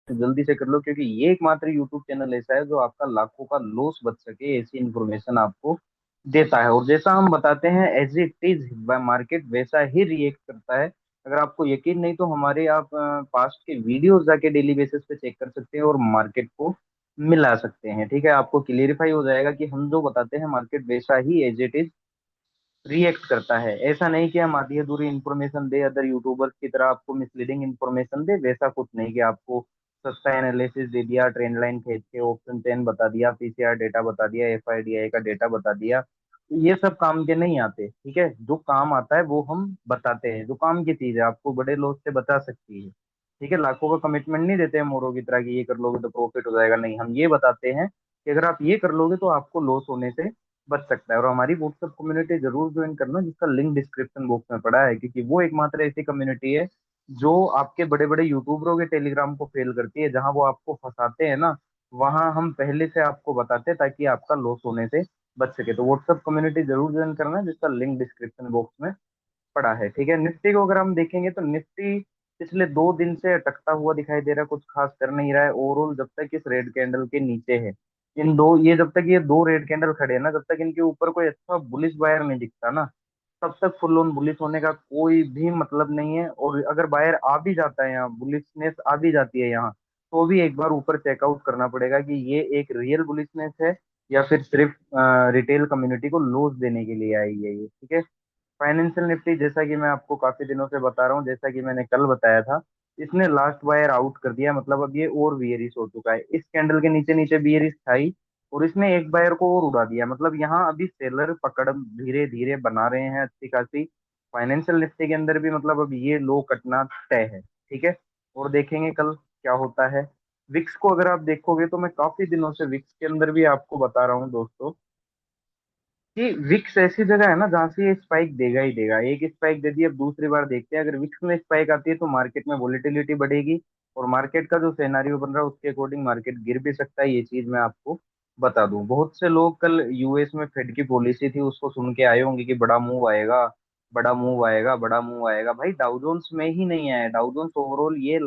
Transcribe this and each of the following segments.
जल्दी से कर लो, क्योंकि ये एकमात्र यूट्यूब चैनल ऐसा है जो आपका लाखों का लॉस बच सके ऐसी इन्फॉर्मेशन आपको देता है। और जैसा हम बताते हैं एज इट इज मार्केट वैसा ही रिएक्ट करता है। अगर आपको यकीन नहीं तो हमारे आप पास्ट के वीडियोस जाके डेली बेसिस पे चेक कर सकते हैं और मार्केट को मिला सकते हैं। ठीक है, आपको क्लियरिफाई हो जाएगा कि हम जो बताते हैं मार्केट वैसा ही एज इट इज रिएक्ट करता है। ऐसा नहीं कि हम आधी अधूरी इन्फॉर्मेशन दे, अदर यूट्यूबर्स की तरह आपको मिसलीडिंग इन्फॉर्मेशन दे, वैसा कुछ नहीं कि आपको सस्ता एनालिसिस दे दिया, ट्रेंड लाइन खींच के ऑप्शन 10 बता दिया, पीसीआर डेटा बता दिया, एफआईडीआई का डेटा बता दिया। तो ये सब काम के नहीं आते। ठीक है, जो काम आता है वो हम बताते हैं, जो काम की चीज है आपको बड़े लॉस से बचा सकती है। ठीक है, लाखों का कमिटमेंट नहीं देते हैं मोरों की तरह कि ये कर लोगे तो प्रॉफिट हो जाएगा, नहीं, हम ये बताते हैं कि अगर आप ये कर लोगे तो आपको लॉस होने से बच सकता है। और हमारी व्हाट्सएप कम्युनिटी जरूर ज्वाइन करना, जिसका लिंक डिस्क्रिप्शन बॉक्स में पड़ा है, क्योंकि वो एकमात्र ऐसी कम्युनिटी है जो आपके बड़े बड़े यूट्यूबरों के टेलीग्राम को फेल करती है। जहां वो आपको फंसाते हैं ना, वहां हम पहले से आपको बताते हैं ताकि आपका लॉस होने से बच सके। तो व्हाट्सएप कम्युनिटी जरूर ज्वाइन करना, जिसका लिंक डिस्क्रिप्शन बॉक्स में पड़ा है। ठीक है, निफ्टी को अगर हम देखेंगे तो निफ्टी पिछले 2 दिन से अटकता हुआ दिखाई दे रहा है, कुछ खास कर नहीं रहा है ओवरऑल। जब तक इस रेड कैंडल के नीचे है, इन दो ये जब तक ये दो रेड कैंडल खड़े हैं ना, जब तक इनके ऊपर कोई अच्छा बुलिश बायर नहीं दिखता ना, तब तक फुल ऑन बुलिश होने का कोई भी मतलब नहीं है। और अगर बायर आ भी जाता है यहाँ, बुलिशनेस आ भी जाती है यहाँ, तो भी एक बार ऊपर चेकआउट करना पड़ेगा कि ये एक रियल बुलिशनेस है या फिर सिर्फ रिटेल कम्युनिटी को लॉस देने के लिए आई है ये। ठीक है, फाइनेंशियल निफ्टी जैसा कि मैं आपको काफी दिनों से बता रहा हूँ, जैसा कि मैंने कल बताया था, इसने लास्ट बायर आउट कर दिया। मतलब अब ये और बियरिश हो चुका है, इस कैंडल के नीचे नीचे बियरिश खाई और इसने एक बायर को और उड़ा दिया। मतलब यहाँ अभी सेलर पकड़ धीरे धीरे बना रहे हैं अच्छी खासी। फाइनेंशियल निफ्टी के अंदर भी मतलब अब ये लो कटना तय है। ठीक है, और देखेंगे कल क्या होता है। विक्स को अगर आप देखोगे तो मैं काफी दिनों से विक्स के अंदर भी आपको बता रहा हूँ दोस्तों कि विक्स ऐसी जगह है ना जहां से ये स्पाइक देगा ही देगा। एक स्पाइक दे दी, अब दूसरी बार देखते हैं अगर विक्स में स्पाइक आती है तो मार्केट में वोलेटिलिटी बढ़ेगी और मार्केट का जो सिनेरियो बन रहा है उसके अकॉर्डिंग मार्केट गिर भी सकता है। ये चीज मैं आपको बता दूं, बहुत से लोग कल यूएस में फेड की पॉलिसी थी उसको सुन के आए होंगे कि बड़ा मूव आएगा, बड़ा मूव आएगा, बड़ा मूव आएगा। भाई डाउ जोन्स में ही नहीं आया। डाउ जोन्स ओवरऑल ये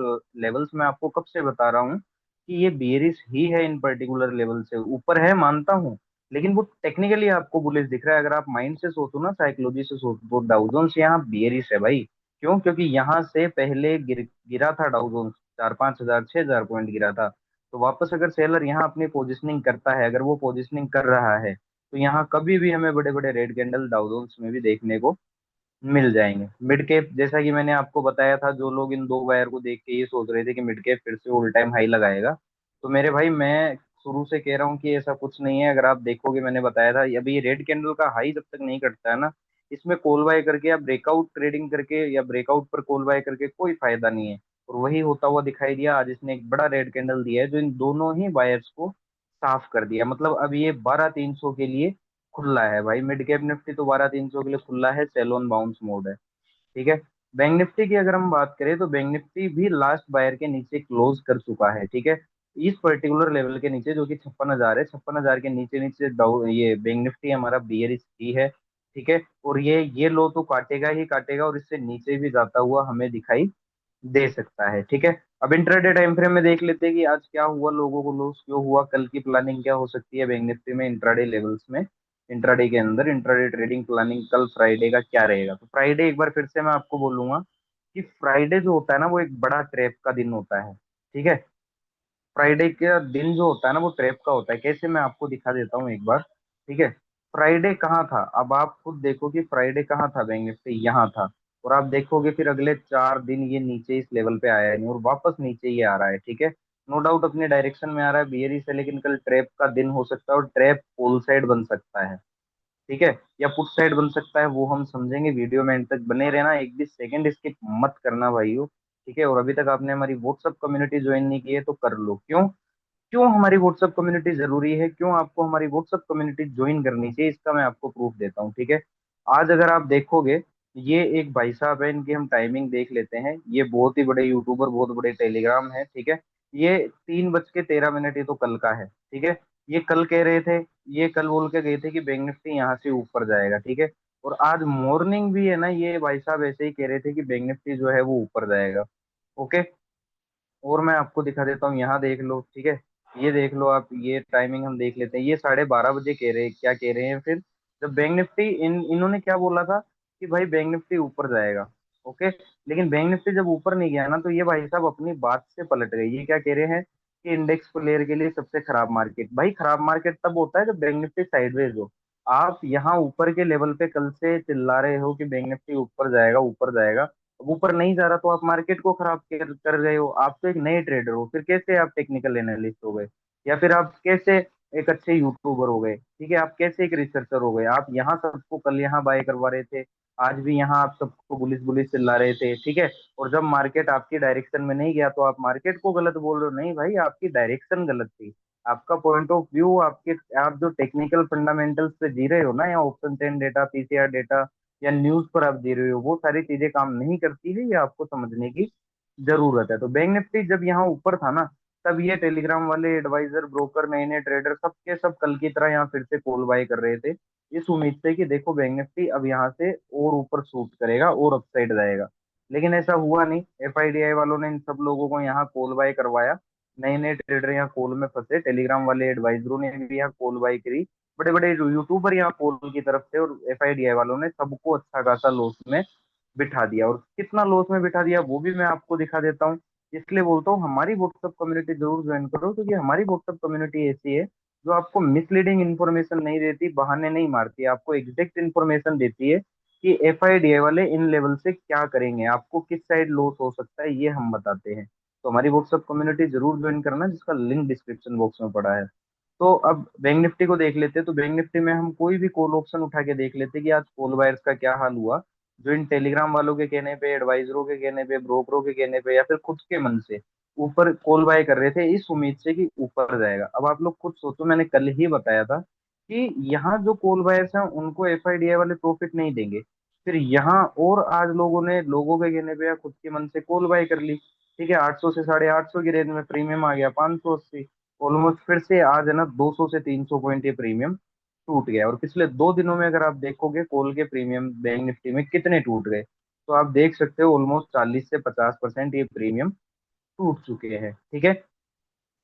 लेवल्स मैं आपको कब से बता रहा हूँ कि ये बेरिश ही है, इन पर्टिकुलर लेवल से ऊपर है मानता हूँ, लेकिन वो टेक्निकली आपको बुलिश दिख रहा है। अगर आप माइंड से सोचो ना, साइकोलॉजी से सोचो, तो डाउ जोन्स यहाँ बियरिश है भाई। क्यों? क्योंकि यहाँ से पहले गिरा था डाउ जोन्स, 4-5 हजार 6 हजार पॉइंट गिरा था। तो वापस अगर सेलर यहाँ अपनी पोजिशनिंग करता है, अगर वो पोजिशनिंग कर रहा है, तो यहाँ कभी भी हमें बड़े बड़े रेड कैंडल डाउ जोन्स में भी देखने को मिल जाएंगे। मिड कैप जैसा कि मैंने आपको बताया था, जो लोग इन दो वायर को देख के ये सोच रहे थे कि मिड कैप फिर से ऑल टाइम हाई लगाएगा, तो मेरे भाई मैं शुरू से कह रहा हूँ कि ऐसा कुछ नहीं है। अगर आप देखोगे मैंने बताया था, अभी ये रेड कैंडल का हाई जब तक नहीं कटता है ना, इसमें कॉल बाय करके या ब्रेकआउट ट्रेडिंग करके या ब्रेकआउट पर कॉल बाय करके कोई फायदा नहीं है। और वही होता हुआ दिखाई दिया, आज इसने एक बड़ा रेड कैंडल दिया है जो इन दोनों ही बायर्स को साफ कर दिया। मतलब अब ये 12,300 के लिए खुला है भाई। मिड कैप निफ्टी तो 12,300 के लिए खुला है, सेल ऑन बाउंस मोड है। ठीक है, बैंक निफ्टी की अगर हम बात करें तो बैंक निफ्टी भी लास्ट बायर के नीचे क्लोज कर चुका है। ठीक है, इस पर्टिकुलर लेवल के नीचे जो कि 56,000 है, 56,000 के नीचे नीचे ये बैंक निफ्टी हमारा बियरिश ही है। ठीक है, और ये लो तो काटेगा ही काटेगा और इससे नीचे भी जाता हुआ हमें दिखाई दे सकता है। ठीक है, अब इंट्राडे टाइम फ्रेम में देख लेते हैं कि आज क्या हुआ, लोगों को लॉस क्यों हुआ, कल की प्लानिंग क्या हो सकती है बैंक निफ्टी में इंट्राडे लेवल्स में। इंट्राडे के अंदर इंट्राडे ट्रेडिंग प्लानिंग कल फ्राइडे का क्या रहेगा। तो फ्राइडे एक बार फिर से मैं आपको बोलूंगा कि फ्राइडे जो होता है ना वो एक बड़ा ट्रैप का दिन होता है। ठीक है, फ्राइडे का दिन जो होता है ना वो ट्रैप का होता है। कैसे, मैं आपको दिखा देता हूँ एक बार। ठीक है, फ्राइडे कहाँ था, अब आप खुद देखो कि फ्राइडे कहाँ था, बैंक निफ्टी यहाँ था। और आप देखोगे फिर अगले 4 दिन ये नीचे इस लेवल पे आया नहीं और वापस नीचे ही आ रहा है। ठीक है, नो डाउट अपने डायरेक्शन में आ रहा है बियरी से, लेकिन कल ट्रैप का दिन हो सकता है और ट्रैप पोल साइड बन सकता है। ठीक है, या पुट साइड बन सकता है, वो हम समझेंगे। वीडियो में एंड तक बने रहना, एक भी सेकंड स्किप मत करना भाइयों। ठीक है, और अभी तक आपने हमारी व्हाट्सअप कम्युनिटी ज्वाइन नहीं की है तो कर लो। क्यों? क्यों हमारी व्हाट्सएप कम्युनिटी जरूरी है, क्यों आपको हमारी व्हाट्सएप कम्युनिटी ज्वाइन करनी चाहिए, इसका मैं आपको प्रूफ देता हूँ। ठीक है, आज अगर आप देखोगे, ये एक भाई साहब है, इनकी हम टाइमिंग देख लेते हैं। ये बहुत ही बड़े यूट्यूबर, बहुत बड़े टेलीग्राम है। ठीक है, ये 3:13 ये तो कल का है। ठीक है, ये कल कह रहे थे, ये कल बोल के गए थे कि बैंक निफ्टी यहाँ से ऊपर जाएगा। ठीक है, और आज मॉर्निंग भी है ना, ये भाई साहब ऐसे ही कह रहे थे कि बैंक निफ्टी जो है वो ऊपर जाएगा। ओके, और मैं आपको दिखा देता हूँ, यहाँ देख लो, ठीक है। ये देख लो आप, ये टाइमिंग हम देख लेते हैं, ये 12:30 बजे कह रहे हैं, क्या कह रहे हैं फिर, जब बैंक निफ्टी इन्होंने क्या बोला था कि भाई बैंक निफ्टी ऊपर जाएगा। ओके। लेकिन बैंक निफ्टी जब ऊपर नहीं गया ना, तो ये भाई साहब अपनी बात से पलट गए। ये क्या कह रहे हैं कि इंडेक्स प्लेयर के लिए सबसे खराब मार्केट। भाई खराब मार्केट तब होता है जब बैंक निफ्टी साइडवेज हो। आप यहाँ ऊपर के लेवल पे कल से चिल्ला रहे हो कि बैंक निफ्टी ऊपर जाएगा ऊपर जाएगा, अब ऊपर नहीं जा रहा तो आप मार्केट को खराब कर रहे हो। आप तो एक नए ट्रेडर हो, फिर कैसे आप टेक्निकल एनालिस्ट हो गए, या फिर आप कैसे एक अच्छे यूट्यूबर हो गए, ठीक है, आप कैसे एक रिसर्चर हो गए। आप यहाँ सबको कल यहाँ बाय करवा रहे थे, आज भी यहाँ आप सबको बुलिस बुलिस चिल्ला रहे थे, ठीक है। और जब मार्केट आपकी डायरेक्शन में नहीं गया तो आप मार्केट को गलत बोल रहे हो। नहीं भाई, आपकी डायरेक्शन गलत थी, आपका पॉइंट ऑफ व्यू, आपके आप जो टेक्निकल फंडामेंटल्स पे जी रहे हो ना, या option chain data, PCR data, या न्यूज पर आप दे रहे हो, वो सारी चीजें काम नहीं करती है, ये आपको समझने की जरूरत है। तो बैंक निफ्टी जब यहाँ ऊपर था ना, तब ये टेलीग्राम वाले एडवाइजर, ब्रोकर, नए नए ट्रेडर, सब के सब कल की तरह यहाँ फिर से कॉल बाय कर रहे थे, इस उम्मीद से कि देखो बैंक निफ्टी अब यहाँ से और ऊपर शूट करेगा और अपसाइड जाएगा। लेकिन ऐसा हुआ नहीं, एफआईडीआई वालों ने इन सब लोगों को यहाँ कॉल बाय करवाया, नए नए ट्रेडर यहाँ कॉल में फंसे, टेलीग्राम वाले एडवाइजरों ने भी यहाँ कॉल बाय करी, बड़े बड़े यूट्यूबर यहाँ कॉल की तरफ से, और एफआईडीआई वालों ने सबको अच्छा खासा लॉस में बिठा दिया। और कितना लॉस में बिठा दिया वो भी मैं आपको दिखा देता हूँ। इसलिए बोलता हूँ हमारी व्हाट्सएप कम्युनिटी जरूर ज्वाइन करो, क्योंकि हमारी व्हाट्सएप कम्युनिटी ऐसी है जो आपको मिसलीडिंग इन्फॉर्मेशन नहीं देती, बहाने नहीं मारती, आपको एग्जैक्ट इन्फॉर्मेशन देती है कि एफआईडीए वाले इन लेवल से क्या करेंगे, आपको किस साइड लॉस हो सकता है, ये हम बताते हैं। तो हमारी व्हाट्सएप कम्युनिटी जरूर ज्वाइन करना, जिसका लिंक डिस्क्रिप्शन बॉक्स में पड़ा है। तो अब बैंक निफ्टी को देख लेते हैं। तो बैंक निफ्टी में हम कोई भी कॉल ऑप्शन उठा के देख लेते हैं कि आज कॉल बायर्स का क्या हाल हुआ, जो इन टेलीग्राम वालों के कहने पे, एडवाइजरों के कहने पे, ब्रोकरों के कहने पे, या फिर खुद के मन से ऊपर कॉल बाय कर रहे थे इस उम्मीद से कि ऊपर जाएगा। अब आप लोग खुद सोचो, मैंने कल ही बताया था कि यहाँ जो कॉल बायर्स हैं उनको एफआईडीआई वाले प्रॉफिट नहीं देंगे। फिर यहाँ और आज लोगों ने, लोगों के कहने पे या खुद के मन से कॉल बाय कर ली, ठीक है। 800 से 850 की रेंज में प्रीमियम आ गया 580, ऑलमोस्ट फिर से आज है ना 200 से 300 पॉइंट ये प्रीमियम टूट गया। और पिछले 2 दिनों में अगर आप देखोगे कॉल के प्रीमियम बैंक निफ्टी में कितने टूट गए, तो आप देख सकते हो ऑलमोस्ट 40 से 50% ये प्रीमियम टूट चुके हैं, ठीक है।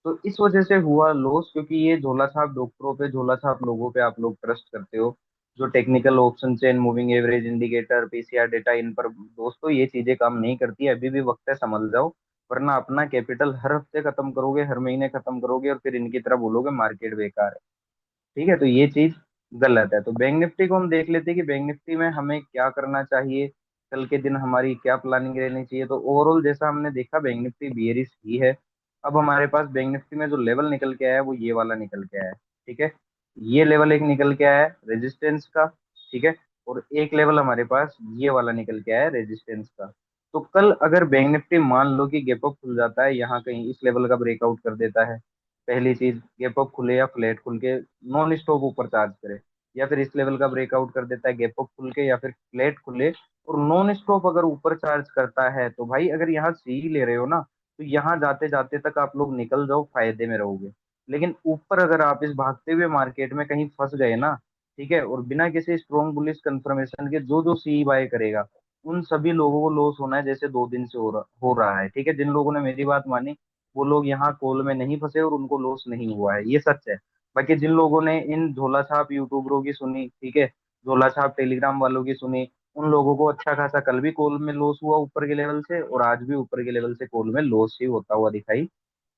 तो इस वजह से हुआ लॉस, क्योंकि ये झोला छाप डॉक्टरों पे, झोला छाप लोगों पे आप लोग ट्रस्ट करते हो, जो technical option chain, moving average indicator, PCR data, इन पर दोस्तों ये चीजें काम नहीं करती है। अभी भी वक्त है, समझ जाओ, वरना अपना कैपिटल हर हफ्ते खत्म करोगे, हर महीने खत्म करोगे, और फिर इनकी तरह बोलोगे मार्केट बेकार है। ठीक है, तो ये चीज गलत है। तो बैंक निफ्टी को हम देख लेते हैं कि बैंक निफ्टी में हमें क्या करना चाहिए, कल के दिन हमारी क्या प्लानिंग रहनी चाहिए। तो ओवरऑल जैसा हमने देखा, बैंक निफ्टी बियरिश ही है। अब हमारे पास बैंक निफ्टी में जो लेवल निकल के आया है वो ये वाला निकल के आया है, ठीक है। ये लेवल एक निकल के आया है रेजिस्टेंस का, ठीक है। और एक लेवल हमारे पास ये वाला निकल के आया है रेजिस्टेंस का। तो कल अगर बैंक निफ्टी मान लो कि गैप अप खुल जाता है, यहाँ कहीं इस लेवल का ब्रेकआउट कर देता है, पहली चीज गैप अप खुले या फ्लैट खुल के नॉन स्टॉप ऊपर चार्ज करे, या फिर इस लेवल का ब्रेकआउट कर देता है गैप अप खुल के या फिर फ्लैट खुले और नॉन स्टॉप अगर ऊपर चार्ज करता है, तो भाई अगर यहाँ सी ले रहे हो ना, तो यहाँ जाते जाते तक आप लोग निकल जाओ, फायदे में रहोगे। लेकिन ऊपर अगर आप इस भागते हुए मार्केट में कहीं फंस गए ना, ठीक है, और बिना किसी स्ट्रॉन्ग बुलिश कंफर्मेशन के जो जो सी बाय करेगा, उन सभी लोगों को लॉस होना है, जैसे 2 दिन से हो रहा है, ठीक है। जिन लोगों ने मेरी बात मानी वो लोग यहाँ कॉल में नहीं फंसे और उनको लॉस नहीं हुआ है, ये सच है। बाकी जिन लोगों ने इन झोला छाप यूट्यूबरों की सुनी, ठीक है, झोला छाप टेलीग्राम वालों की सुनी, उन लोगों को अच्छा खासा कल भी कॉल में लॉस हुआ ऊपर के लेवल से, और आज भी ऊपर के लेवल से कॉल में लॉस ही होता हुआ दिखाई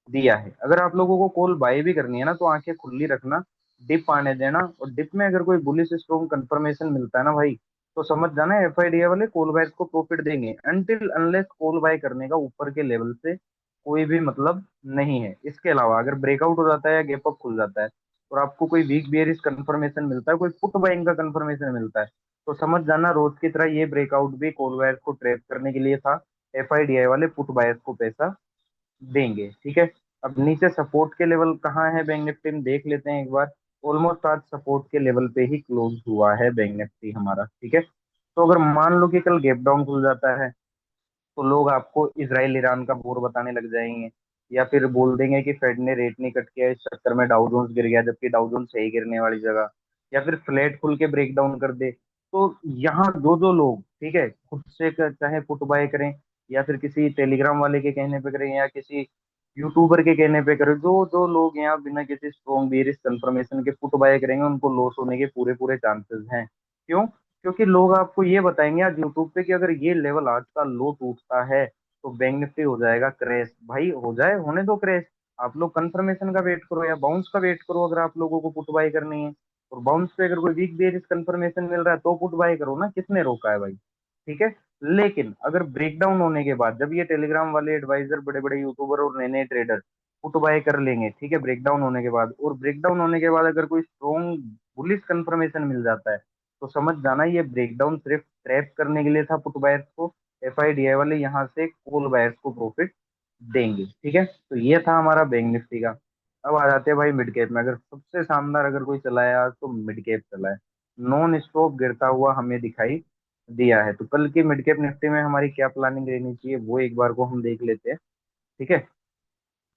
दिया है। अगर आप लोगों को कॉल बाय भी करनी है ना, तो आंखें खुली रखना, डिप आने देना, और डिप में अगर कोई बुलिश स्ट्रॉन्ग कंफर्मेशन मिलता है ना भाई, तो समझ जाना एफआईडीए वाले कॉल बायर्स को प्रॉफिट देंगे। अनटिल अनलेस कॉल बाय करने का ऊपर के लेवल से कोई भी मतलब नहीं है। इसके अलावा अगर ब्रेकआउट हो जाता है या गैप अप खुल जाता है और आपको कोई वीक बेयरिश कंफर्मेशन मिलता है, कोई पुट बाइंग का कंफर्मेशन मिलता है, तो समझ जाना रोज की तरह ये ब्रेकआउट भी कॉल बायर्स को ट्रैप करने के लिए था। एफआईडीआई वाले पुट बायर्स को पैसा देंगे, ठीक है। अब नीचे सपोर्ट के लेवल कहाँ है बैंक निफ्टी में देख लेते हैं एक बार। ऑलमोस्ट आज सपोर्ट के लेवल पे ही क्लोज हुआ है बैंक निफ्टी हमारा, ठीक है। तो अगर मान लो कि कल गैप डाउन खुल जाता है, तो लोग आपको इसराइल ईरान का वॉर बताने लग जाएंगे, या फिर बोल देंगे कि फेड ने रेट नहीं कट किया, इस चक्कर में डाउ जोन्स गिर गया, जबकि डाउ जोन्स सही गिरने वाली जगह, या फिर फ्लैट खुल के ब्रेक डाउन कर दे। तो यहाँ जो जो लोग, ठीक है, खुद से चाहे पुट बाय करें या फिर किसी टेलीग्राम वाले के कहने पे करें, या किसी यूट्यूबर के कहने पे करें, जो जो लोग यहाँ बिना किसी स्ट्रॉन्ग बेरिश कंफर्मेशन के फुट बाय करेंगे उनको लॉस होने के पूरे पूरे चांसेस हैं। क्यों? क्योंकि लोग आपको ये बताएंगे आज यूट्यूब पे कि अगर ये लेवल आज का लो टूटता है तो बैंक निफ्टी हो जाएगा क्रैश। भाई हो जाए, होने दो क्रैश। आप लोग कंफर्मेशन का वेट करो या बाउंस का वेट करो, अगर आप लोगों को पुट बाय करनी है। और बाउंस पे अगर कोई वीक बेरिश कंफर्मेशन मिल रहा है तो पुट बाय करो ना, किसने रोका है भाई? ठीक है। लेकिन अगर ब्रेकडाउन होने के बाद जब ये टेलीग्राम वाले एडवाइजर, बड़े बड़े यूट्यूबर और नए नए ट्रेडर पुट बाय कर लेंगे, ठीक है, ब्रेकडाउन होने के बाद, और ब्रेकडाउन होने के बाद अगर कोई स्ट्रॉन्ग बुलिश कंफर्मेशन मिल जाता है, तो समझ जाना ये ब्रेकडाउन सिर्फ ट्रैप करने के लिए था पुट बायर्स को। एफआईडीआई वाले यहाँ से कॉल बायर्स को प्रॉफिट देंगे। ठीक है, तो ये था हमारा बैंक निफ्टी का। अब आ जाते हैं भाई मिड कैप में। अगर सबसे शानदार अगर कोई चला है आज तो मिड कैप चला है। नॉन स्टॉप गिरता हुआ हमें दिखाई दिया है। तो कल की मिड कैप निफ्टी में हमारी क्या प्लानिंग रहनी चाहिए वो एक बार को हम देख लेते हैं। ठीक है,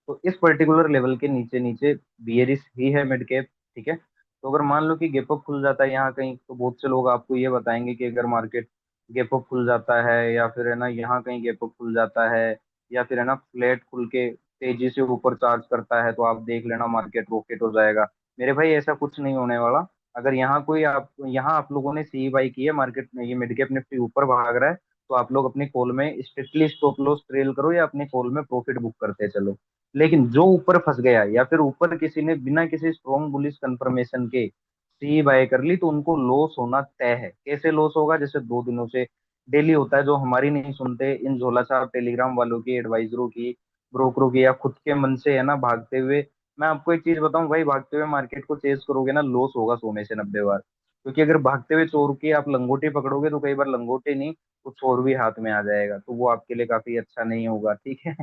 तो इस पर्टिकुलर लेवल के नीचे नीचे बियरिश ही है मिड कैप। ठीक है, तो अगर मान लो कि गैप अप खुल जाता है यहाँ कहीं, तो बहुत से लोग आपको ये बताएंगे कि अगर मार्केट गैप अप खुल जाता है या फिर है ना यहाँ कहीं गैप अप खुल जाता है या फिर है ना फ्लैट खुल के तेजी से ऊपर चार्ज करता है, तो आप देख लेना मार्केट रॉकेट हो जाएगा। मेरे भाई ऐसा कुछ नहीं होने वाला। अगर यहाँ कोई आप यहाँ आप लोगों ने सी बाई की है, मार्केट में ये मिड कैप निफ्टी ऊपर भाग रहा है, तो आप लोग अपने कॉल में स्ट्रिक्टली स्टॉप लॉस ट्रेल करो या अपने कॉल में प्रॉफिट बुक करते चलो। लेकिन जो ऊपर फंस गया या फिर ऊपर किसी ने बिना किसी स्ट्रॉन्ग बुलिश कंफर्मेशन के सी बाय कर ली, तो उनको लॉस होना तय है। कैसे लॉस होगा? जैसे 2 दिनों से डेली होता है, जो हमारी नहीं सुनते इन झोला छाप टेलीग्राम वालों की, एडवाइजरों की, ब्रोकरों की, या खुद के मन से है ना भागते हुए। मैं आपको एक चीज बताऊं भाई, भागते हुए मार्केट को चेस करोगे ना, लॉस होगा सोने से 90 बार। क्योंकि अगर भागते हुए चोर की आप लंगोटी पकड़ोगे तो कई बार लंगोटी नहीं, तो चोर भी हाथ में आ जाएगा, तो वो आपके लिए काफी अच्छा नहीं होगा। ठीक है,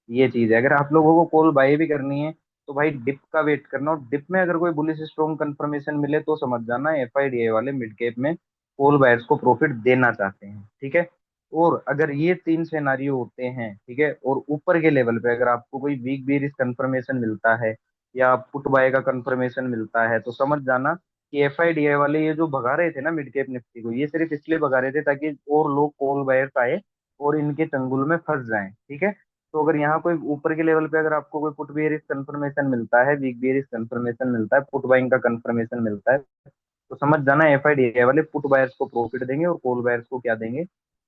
ये चीज है। अगर आप लोगों को कॉल बाय भी करनी है तो भाई डिप का वेट करना, और डिप में अगर कोई बुलिश स्ट्रॉन्ग कंफर्मेशन मिले तो समझ जाना एफआईडीए वाले मिड कैप में कॉल बायर्स को प्रॉफिट देना चाहते हैं। ठीक है, और अगर ये तीन सिनेरियो होते हैं, ठीक है, और ऊपर के लेवल पे अगर आपको कोई वीक बेरिश कंफर्मेशन मिलता है या पुट बाय का कंफर्मेशन मिलता है, तो समझ जाना कि एफआईडीए वाले ये जो भगा रहे थे ना मिड कैप निफ्टी को, ये सिर्फ इसलिए भगा रहे थे ताकि और लोग कॉल बायर्स आए और इनके चंगुल में फंस जाएं। ठीक है, तो अगर यहाँ कोई ऊपर के लेवल पे अगर आपको कोई पुट बेयरिश कंफर्मेशन मिलता है, वीक बेयरिश कंफर्मेशन मिलता है, पुट बाइंग का कंफर्मेशन मिलता है, तो समझ जाना एफआईडीए वाले पुट बायर्स को प्रॉफिट देंगे और कॉल बायर्स को क्या देंगे?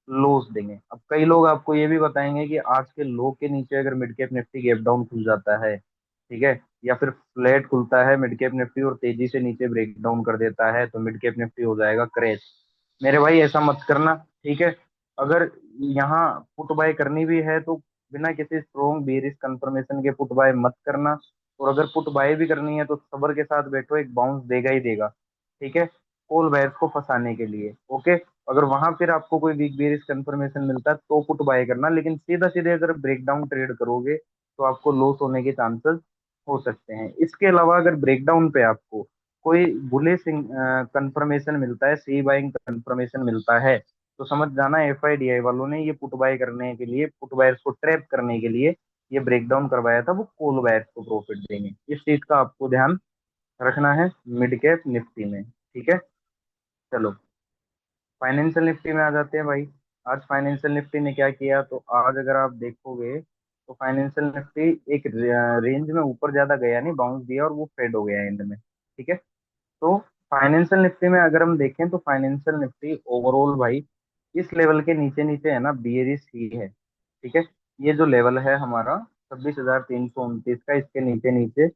लॉस देंगे। अब कई लोग आपको ये भी बताएंगे कि आज के लो के नीचे अगर mid cap Nifty gap down खुल जाता है, ठीक है, या फिर फ्लैट खुलता है मिड कैप निफ्टी और तेजी से नीचे ब्रेक डाउन कर देता है, तो मिड कैप निफ्टी हो जाएगा क्रैश। मेरे भाई ऐसा मत करना। ठीक है, अगर यहाँ पुट बाय करनी भी है तो बिना किसी स्ट्रॉन्ग बेरिश कंफर्मेशन के पुट बाय मत करना। और अगर पुट बाय भी करनी है तो सब्र के साथ बैठो, एक बाउंस देगा ही देगा। ठीक है, कॉल बायर्स को फंसाने के लिए। ओके, अगर वहां फिर आपको कोई वीक बेरिश कंफर्मेशन मिलता है तो पुट बाय करना, लेकिन सीधा सीधे अगर ब्रेकडाउन ट्रेड करोगे तो आपको लॉस होने के चांसेस हो सकते हैं। इसके अलावा अगर ब्रेकडाउन पे आपको कोई बुलिश कंफर्मेशन मिलता है, सी बाइंग कंफर्मेशन मिलता है, तो समझ जाना एफआईडीआई वालों ने ये पुट बाय करने के लिए, पुट बायर्स को ट्रैप करने के लिए ये ब्रेकडाउन करवाया था, वो कॉल बायर्स को प्रॉफिट देंगे। इस चीज का आपको ध्यान रखना है मिड कैप निफ्टी में। ठीक है, चलो फाइनेंशियल निफ्टी में आ जाते हैं भाई। आज फाइनेंशियल निफ्टी ने क्या किया, तो आज अगर आप देखोगे तो फाइनेंशियल निफ्टी एक रेंज में ऊपर ज्यादा गया नहीं, बाउंस दिया और वो फेड हो गया एंड में। ठीक है, तो फाइनेंशियल निफ्टी में अगर हम देखें तो फाइनेंशियल निफ्टी ओवरऑल भाई इस लेवल के नीचे नीचे है ना बियरिश ही है। ठीक है, ये जो लेवल है हमारा 26,329 का, इसके नीचे नीचे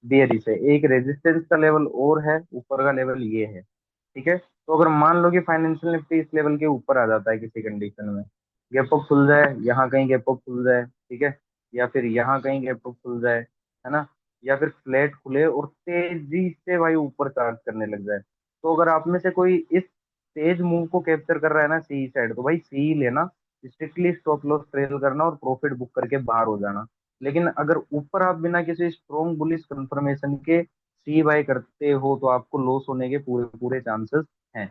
बियरिश है। एक रेजिस्टेंस का लेवल और है, ऊपर का लेवल ये है। ठीक है, तो अगर मान लो कि फाइनेंशियल निफ्टी इस लेवल के ऊपर आ जाता है किसी कंडीशन में, गैप अप खुल जाए, यहाँ कहीं गैप अप खुल जाए, ठीक है, या फिर यहाँ कहीं गैप अप खुल जाए, है ना, या फिर फ्लैट खुले और तेजी से भाई ऊपर चार्ज करने लग जाए, तो अगर आप में से कोई इस तेज मूव को कैप्चर कर रहा है ना सी साइड, तो भाई सी लेना, स्ट्रिक्टली स्टॉप लॉस ट्रेल करना और प्रॉफिट बुक करके बाहर हो जाना। लेकिन अगर ऊपर आप बिना किसी स्ट्रॉन्ग बुलिश कंफर्मेशन के सी बाय करते हो तो आपको लॉस होने के पूरे पूरे चांसेस हैं।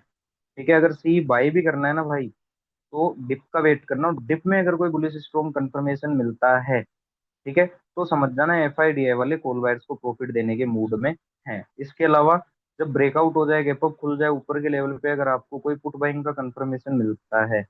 ठीक है, अगर सी बाय भी करना है ना भाई, तो डिप का वेट करना, और डिप में अगर कोई बुलिश स्ट्रॉन्ग कंफर्मेशन मिलता है, ठीक है, तो समझ जाना एफआईडीआई वाले कॉल बायर्स को प्रॉफिट देने के मूड में हैं। इसके अलावा जब ब्रेकआउट हो जाए, गैप अप खुल जाए ऊपर के लेवल पे, अगर आपको कोई पुट बाइंग का कंफर्मेशन मिलता है,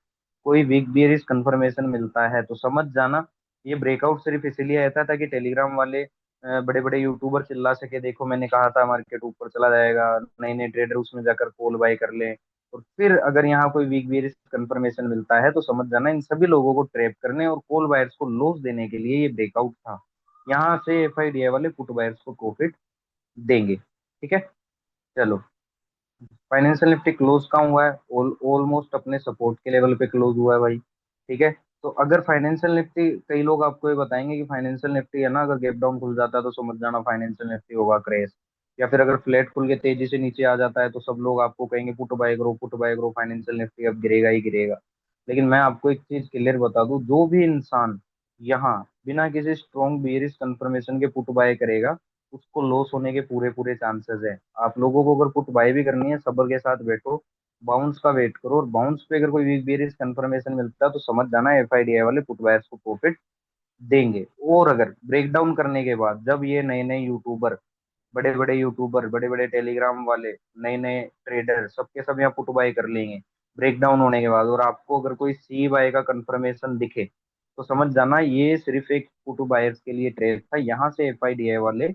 कोई वीक बियरिश कंफर्मेशन मिलता है तो समझ जाना ये ब्रेकआउट सिर्फ इसीलिए आया था ताकि टेलीग्राम वाले बड़े बड़े यूट्यूबर चिल्ला सके, देखो मैंने कहा था मार्केट ऊपर चला जाएगा, नए नए ट्रेडर उसमें जाकर कॉल बाय कर लें। और फिर अगर यहाँ कोई वीक बियरिश कंफर्मेशन मिलता है तो समझ जाना इन सभी लोगों को ट्रैप करने और कॉल बायर्स को लॉस देने के लिए ये ब्रेकआउट था। यहाँ से एफआईडीआई वाले पुट बायर्स को प्रॉफिट देंगे। ठीक है। चलो, फाइनेंशियल निफ्टी क्लोज कहाँ हुआ है? ऑलमोस्ट अपने सपोर्ट के लेवल पे क्लोज हुआ है भाई। ठीक है। तो अगर फाइनेंशियल निफ्टी, कई लोग आपको ये बताएंगे कि फाइनेंशियल निफ्टी है ना, अगर गैप डाउन खुल जाता है तो समझ जाना फाइनेंशियल निफ्टी होगा क्रैश। या फिर अगर फ्लैट खुल के तेजी से नीचे आ जाता है तो सब लोग आपको कहेंगे पुट बाय करो, फाइनेंशियल निफ्टी अब गिरेगा ही गिरेगा। लेकिन मैं आपको एक चीज क्लियर बता दूं, जो भी इंसान यहाँ बिना किसी स्ट्रॉन्ग बियरिश कंफर्मेशन के पुट बाय करेगा उसको लॉस होने के पूरे पूरे चांसेस है। आप लोगों को अगर पुट बाय भी करनी है सब्र के साथ बैठो, बाउंस का वेट करो, और बाउंस पे अगर कोई वीक बेरिस कंफर्मेशन मिलता है तो समझ जाना एफआईडीआई वाले पुट बायर्स को प्रॉफिट देंगे। और अगर ब्रेकडाउन करने के बाद जब ये नए नए यूट्यूबर, बड़े बड़े टेलीग्राम वाले, नए नए ट्रेडर सबके सब यहाँ पुट बाय कर लेंगे ब्रेकडाउन होने के बाद, और आपको अगर कोई सी बाय का कंफर्मेशन दिखे तो समझ जाना ये सिर्फ एक पुट बायर्स के लिए ट्रेड था, यहाँ से एफआईडीआई वाले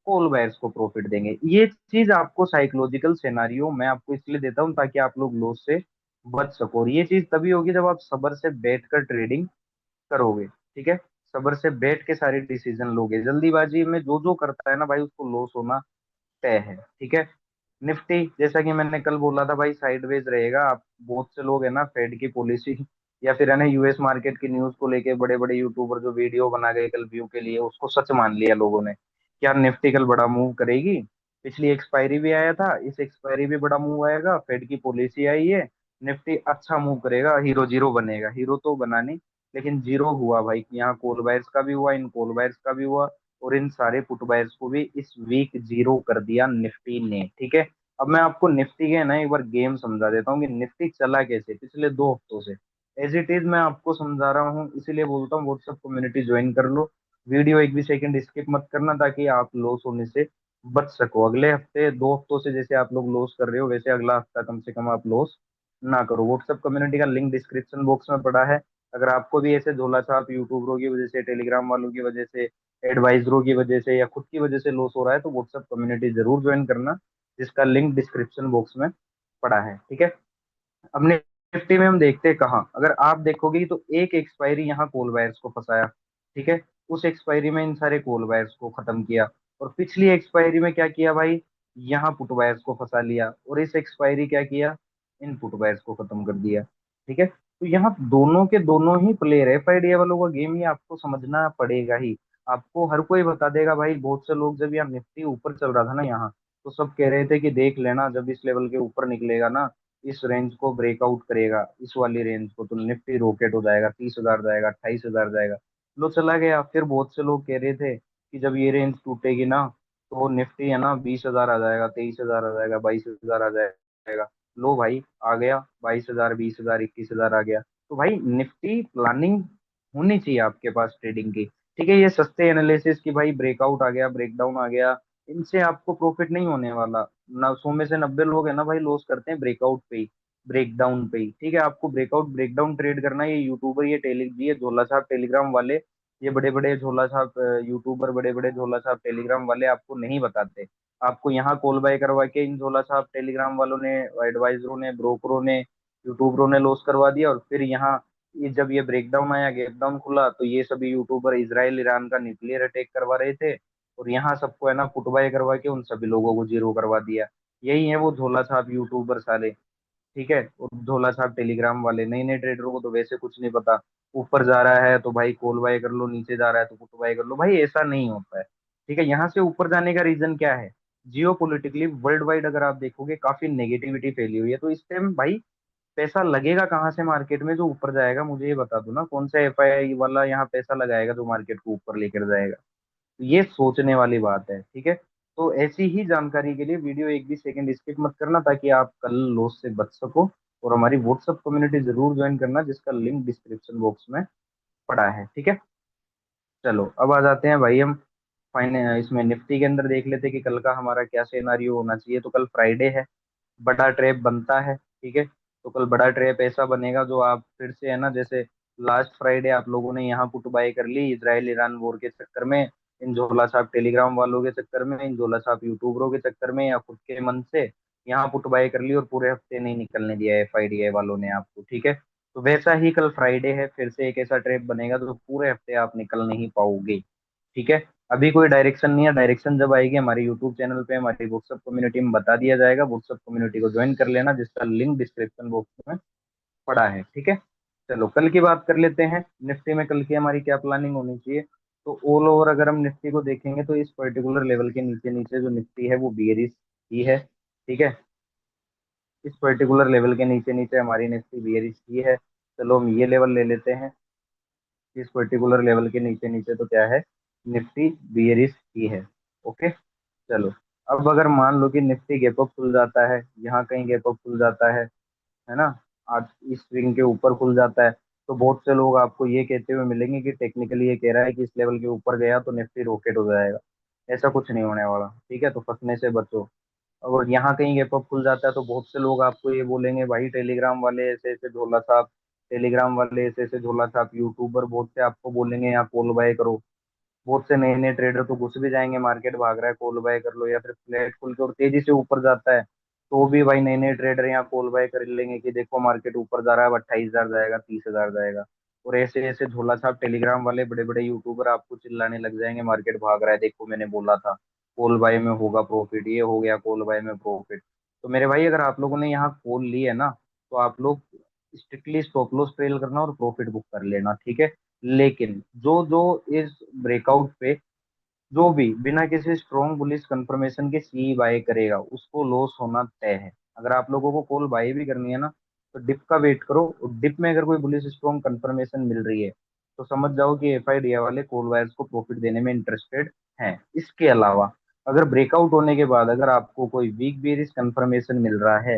कॉल बायर्स को प्रॉफिट देंगे। ये चीज आपको साइकोलॉजिकल सिनारियो मैं आपको इसलिए देता हूँ ताकि आप लोग लॉस से बच सको, और ये चीज तभी होगी जब आप सब्र से बैठकर ट्रेडिंग करोगे। ठीक है। सब्र से बैठ के सारे डिसीजन लोगे, जल्दीबाजी में जो जो करता है ना भाई उसको लॉस होना तय है। ठीक है। निफ्टी जैसा कि मैंने कल बोला था भाई साइडवेज रहेगा। आप बहुत से लोग है ना फेड की पॉलिसी या फिर है ना यूएस मार्केट की न्यूज को लेके, बड़े बड़े यूट्यूबर जो वीडियो बना गए कल व्यू के लिए, उसको सच मान लिया लोगों ने क्या निफ्टी कल बड़ा मूव करेगी। पिछली एक्सपायरी भी आया था, इस एक्सपायरी भी बड़ा मूव आएगा, फेड की पॉलिसी आई है, निफ्टी अच्छा मूव करेगा, हीरो जीरो बनेगा। हीरो तो बना नहीं, लेकिन जीरो हुआ भाई। यहाँ कॉल बायर्स का भी हुआ, इन कॉल बायर्स का भी हुआ, और इन सारे पुट बायर्स को भी इस वीक जीरो कर दिया निफ्टी ने। ठीक है। अब मैं आपको निफ्टी के ना एक बार गेम समझा देता हूँ कि निफ्टी चला कैसे पिछले 2 हफ्तों से। एज इट इज मैं आपको समझा रहा हूँ, इसीलिए बोलता हूँ व्हाट्सएप कम्युनिटी ज्वाइन कर लो। वीडियो एक भी सेकंड स्किप मत करना ताकि आप लॉस होने से बच सको। अगले हफ्ते 2 हफ्तों से जैसे आप लोग लॉस कर रहे हो वैसे अगला हफ्ता कम से कम आप लॉस ना करो। व्हाट्सएप कम्युनिटी का लिंक डिस्क्रिप्शन बॉक्स में पड़ा है। अगर आपको भी ऐसे झोला छाप यूट्यूबरों की वजह से, टेलीग्राम वालों की वजह से, एडवाइजरों की वजह से या खुद की वजह से लॉस हो रहा है तो व्हाट्सएप कम्युनिटी जरूर ज्वाइन करना, जिसका लिंक डिस्क्रिप्शन बॉक्स में पड़ा है। ठीक है। अब निफ्टी में हम देखते हैं कहाँ, अगर आप देखोगे तो एक एक्सपायरी यहाँ कॉल बायर्स को फंसाया। ठीक है। उस एक्सपायरी में इन सारे कॉल बायर्स को खत्म किया, और पिछली एक्सपायरी में क्या किया भाई, यहाँ पुट बायर्स को फंसा लिया, और इस एक्सपायरी क्या किया, इन पुट बायर्स को खत्म कर दिया। ठीक है। तो यहाँ दोनों के दोनों ही प्लेयर है, एफआईडीआई वालों का गेम, ये आपको समझना पड़ेगा ही। आपको हर कोई बता देगा भाई, बहुत से लोग जब यहाँ निफ्टी ऊपर चल रहा था ना यहाँ, तो सब कह रहे थे कि देख लेना जब इस लेवल के ऊपर निकलेगा ना, इस रेंज को ब्रेकआउट करेगा, इस वाली रेंज को, तो निफ्टी रॉकेट हो जाएगा, 30,000 जाएगा, 28,000 जाएगा। लो चला गया। फिर बहुत से लोग कह रहे थे कि जब ये रेंज टूटेगी ना तो निफ्टी है ना 20,000 आ जाएगा, 23,000 आ जाएगा, 22,000 आ जाएगा। लो भाई आ गया 22,000, 20,000, 21,000 आ गया। तो भाई निफ्टी प्लानिंग होनी चाहिए आपके पास ट्रेडिंग की। ठीक है। ये सस्ते एनालिसिस की भाई ब्रेकआउट आ गया, ब्रेकडाउन आ गया, इनसे आपको प्रॉफिट नहीं होने वाला ना। 100 में से 90 लोग है ना भाई लॉस करते हैं ब्रेकआउट पे ही, ब्रेकडाउन पे ही। ठीक है। आपको ब्रेकआउट ब्रेकडाउन ट्रेड करना है, ये यूट्यूबर, ये झोला छाप टेलीग्राम वाले, ये बड़े बड़े झोला छाप यूट्यूबर, बड़े बड़े झोला छाप टेलीग्राम वाले आपको नहीं बताते। आपको यहाँ कॉल बाय करवा के इन झोला छाप टेलीग्राम वालों ने, एडवाइजरों ने, ब्रोकरों ने, यूट्यूबरों ने लॉस करवा दिया, और फिर यहाँ ये जब ये ब्रेकडाउन आया, गैप डाउन खुला, तो ये सभी यूट्यूबर इसराइल ईरान का न्यूक्लियर अटैक करवा रहे थे, और यहाँ सबको है ना फुटबाई करवा के उन सभी लोगों को जीरो करवा दिया। यही है वो झोला छाप यूट्यूबर साले। ठीक है। और झोला छाप टेलीग्राम वाले, नए नए ट्रेडरों को तो वैसे कुछ नहीं पता, ऊपर जा रहा है तो भाई कॉल बाय कर लो, नीचे जा रहा है तो पुट बाय कर लो, भाई ऐसा नहीं होता है। ठीक है। यहाँ से ऊपर जाने का रीजन क्या है, जियो पोलिटिकली वर्ल्ड वाइड अगर आप देखोगे काफी नेगेटिविटी फैली हुई है, तो इस टाइम भाई पैसा लगेगा कहाँ से मार्केट में जो ऊपर जाएगा, मुझे ये बता दो ना, कौन सा एफआईआई वाला यहाँ पैसा लगाएगा जो मार्केट को ऊपर लेकर जाएगा। तो ये सोचने वाली बात है। ठीक है। तो ऐसी ही जानकारी के लिए वीडियो एक भी सेकंड स्किप मत करना ताकि आप कल लॉस से बच सको, और हमारी व्हाट्सएप कम्युनिटी जरूर ज्वाइन करना जिसका लिंक डिस्क्रिप्शन बॉक्स में पड़ा है। ठीक है। चलो अब आ जाते हैं भाई हम इसमें निफ्टी के अंदर देख लेते हैं कि कल का हमारा क्या सिनेरियो होना चाहिए। तो कल फ्राइडे है, बड़ा ट्रैप बनता है। ठीक है। तो कल बड़ा ट्रैप ऐसा बनेगा जो आप फिर से है ना, जैसे लास्ट फ्राइडे आप लोगों ने यहाँ पुट बाय कर ली इजराइल ईरान वॉर के चक्कर में, इन झोला छाप टेलीग्राम वालों के चक्कर में, इन झोला छाप यूट्यूबरों के चक्कर में, या खुद के मन से यहाँ पुट बाय कर ली और पूरे हफ्ते नहीं निकलने दिया एफआईडीआई वालों ने आपको, ठीक है। तो वैसा ही कल फ्राइडे है, फिर से एक ऐसा ट्रैप बनेगा जो पूरे हफ्ते आप निकल नहीं पाओगे, ठीक है। अभी कोई डायरेक्शन नहीं है, डायरेक्शन जब आएगी हमारे यूट्यूब चैनल पे, हमारी व्हाट्सएप कम्युनिटी में बता दिया जाएगा। व्हाट्सएप कम्युनिटी को ज्वाइन कर लेना, जिसका लिंक डिस्क्रिप्शन बॉक्स में पड़ा है, ठीक है। चलो कल की बात कर लेते हैं, निफ्टी में कल की हमारी क्या प्लानिंग होनी चाहिए। तो ऑल ओवर अगर हम निफ्टी को देखेंगे तो इस पर्टिकुलर लेवल के नीचे नीचे जो निफ्टी है वो बियरिश ही है, ठीक है। इस पर्टिकुलर लेवल के नीचे नीचे हमारी निफ्टी बियरिश ही है। चलो हम ये लेवल ले लेते हैं, इस पर्टिकुलर लेवल के नीचे नीचे तो क्या है, निफ्टी बियरिश ही है, ओके। चलो अब अगर मान लो कि निफ्टी गैप अप खुल जाता है, यहाँ कहीं गैप अप खुल जाता है ना, आज इस स्विंग के ऊपर खुल जाता है, तो बहुत से लोग आपको ये कहते हुए मिलेंगे कि टेक्निकली ये कह रहा है कि इस लेवल के ऊपर गया तो निफ्टी रॉकेट हो जाएगा। ऐसा कुछ नहीं होने वाला, ठीक है, तो फंसने से बचो। और यहाँ कहीं गैप अप खुल जाता है तो बहुत से लोग आपको ये बोलेंगे भाई टेलीग्राम वाले ऐसे ऐसे झोला छाप, टेलीग्राम वाले ऐसे ऐसे झोला छाप यूट्यूबर बहुत से आपको बोलेंगे यहाँ कॉल बाय करो। बहुत से नए नए ट्रेडर तो घुस भी जाएंगे, मार्केट भाग रहा है कॉल बाय कर लो, या फिर फ्लैट खुल के और तेजी से ऊपर जाता है तो भी भाई नए नए ट्रेडर यहाँ कॉल बाय कर लेंगे कि देखो मार्केट ऊपर जा रहा है, 28,000 जाएगा, 30,000 जाएगा। और ऐसे ऐसे झोला छाप टेलीग्राम वाले बड़े बड़े यूट्यूबर आपको चिल्लाने लग जाएंगे मार्केट भाग रहा है, देखो मैंने बोला था कॉल बाय में होगा प्रॉफिट, ये हो गया कॉल बाय में प्रॉफिट। तो मेरे भाई अगर आप लोगों ने यहाँ कॉल ली है ना, तो आप लोग स्ट्रिक्टली स्टॉप लॉस ट्रेल करना और प्रॉफिट बुक कर लेना, ठीक है। लेकिन जो जो इस ब्रेकआउट पे जो भी बिना किसी स्ट्रॉन्ग बुलिश कंफर्मेशन के सी बाय करेगा उसको लॉस होना तय है। अगर आप लोगों को कॉल बाय भी करनी है ना, तो डिप का वेट करो, और डिप में अगर कोई बुलिश स्ट्रॉन्ग कंफर्मेशन मिल रही है तो समझ जाओ कि एफआईडीआई वाले कॉल बायर्स को प्रॉफिट देने में इंटरेस्टेड हैं। इसके अलावा अगर ब्रेकआउट होने के बाद अगर आपको कोई वीक बेरिश कंफर्मेशन मिल रहा है,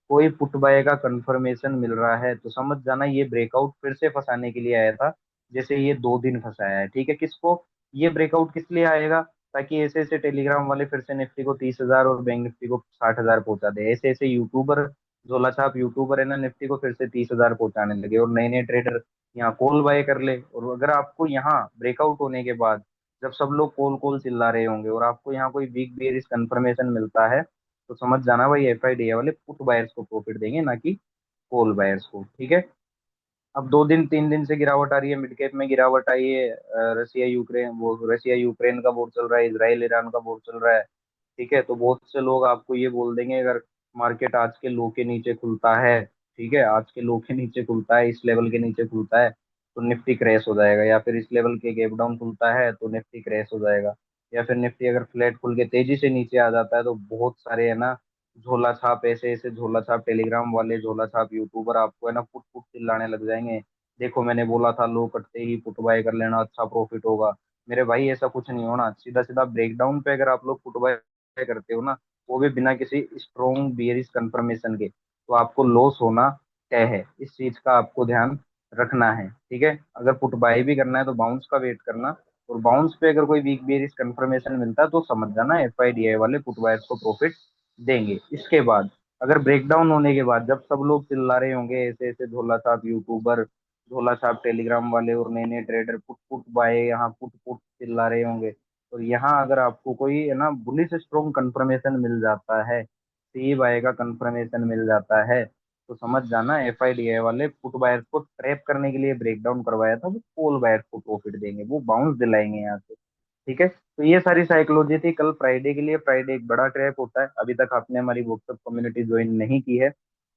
कोई पुट बाय का कंफर्मेशन मिल रहा है, तो समझ जाना ये ब्रेकआउट फिर से फंसाने के लिए आया था, जैसे ये 2 दिन फंसाया है, ठीक है। किसको ये ब्रेकआउट किस लिए आएगा, ताकि ऐसे ऐसे टेलीग्राम वाले फिर से निफ्टी को 30,000 और बैंक निफ्टी को 60,000 पहुंचा दे, ऐसे ऐसे यूट्यूबर झोला छाप यूट्यूबर है ना निफ्टी को फिर से 30,000 पहुंचाने लगे, और नए नए ट्रेडर यहाँ कॉल बाय कर ले। और अगर आपको यहाँ ब्रेकआउट होने के बाद जब सब लोग कॉल कॉल चिल्ला रहे होंगे और आपको यहाँ कोई वीक बेयरिश कंफर्मेशन मिलता है, तो समझ जाना भाई एफआईडीआई वाले पुट बायर्स को प्रॉफिट देंगे, ना कि कॉल बायर्स को, ठीक है। अब 2 दिन 3 दिन से गिरावट आ रही है, मिड कैप में गिरावट आई है, रसिया यूक्रेन का वॉर चल रहा है, इसराइल ईरान का वॉर चल रहा है, ठीक है। तो बहुत से लोग आपको ये बोल देंगे अगर मार्केट आज के लो के नीचे खुलता है, ठीक है, आज के लो के नीचे खुलता है, इस लेवल के नीचे खुलता है तो निफ्टी क्रैश हो जाएगा, या फिर इस लेवल के गैप डाउन खुलता है तो निफ्टी क्रैश हो जाएगा, या फिर निफ्टी अगर फ्लैट खुल के तेजी से नीचे आ जाता है तो बहुत सारे है ना झोला छाप, ऐसे ऐसे झोला छाप टेलीग्राम वाले झोला छाप यूट्यूबर आपको है ना पुट पुट चिल्लाने लग जाएंगे, देखो मैंने बोला था लो कटते ही पुट बाय कर लेना, अच्छा प्रॉफिट होगा। मेरे भाई ऐसा कुछ नहीं होना, सीधा सीधा ब्रेकडाउन पे अगर आप लोग पुट बाय करते हो ना, वो भी बिना किसी स्ट्रॉन्ग बियरिश कंफर्मेशन के, तो आपको लॉस होना तय है। इस चीज का आपको ध्यान रखना है, ठीक है। अगर पुट बाय भी करना है तो बाउंस का वेट करना, और बाउंस पे अगर कोई वीक बेरिश कंफर्मेशन मिलता है तो समझ जाना एफआईडीआई वाले पुट बायर्स को प्रॉफिट देंगे। इसके बाद अगर ब्रेकडाउन होने के बाद जब सब लोग चिल्ला रहे होंगे ऐसे ऐसे झोला छाप यूट्यूबर, झोला छाप टेलीग्राम वाले और नए नए ट्रेडर पुट पुट बाय यहाँ पुट पुट चिल्ला रहे होंगे, और यहाँ अगर आपको कोई है ना बुलिश स्ट्रॉन्ग कंफर्मेशन मिल जाता है, सी बाय का कंफर्मेशन मिल जाता है, तो समझ जाना एफआईडीआई वाले पुट बायर्स को ट्रैप करने के लिए ब्रेकडाउन करवाया था, वो कॉल बायर्स को प्रॉफिट देंगे, वो बाउंस दिलाएंगे यहाँ से, ठीक है। तो ये सारी साइकोलॉजी थी कल फ्राइडे के लिए। फ्राइडे एक बड़ा ट्रैप होता है, अभी तक आपने हमारी व्हाट्सएप कम्युनिटी ज्वाइन नहीं की है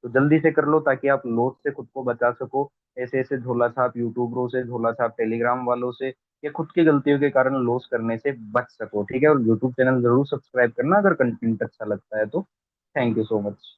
तो जल्दी से कर लो, ताकि आप लॉस से खुद को बचा सको, ऐसे ऐसे झोला छाप यूट्यूबरों से, झोला छाप टेलीग्राम वालों से, या खुद की गलतियों के कारण लॉस करने से बच सको, ठीक है। और यूट्यूब चैनल जरूर सब्सक्राइब करना अगर कंटेंट अच्छा लगता है तो। Thank you so much.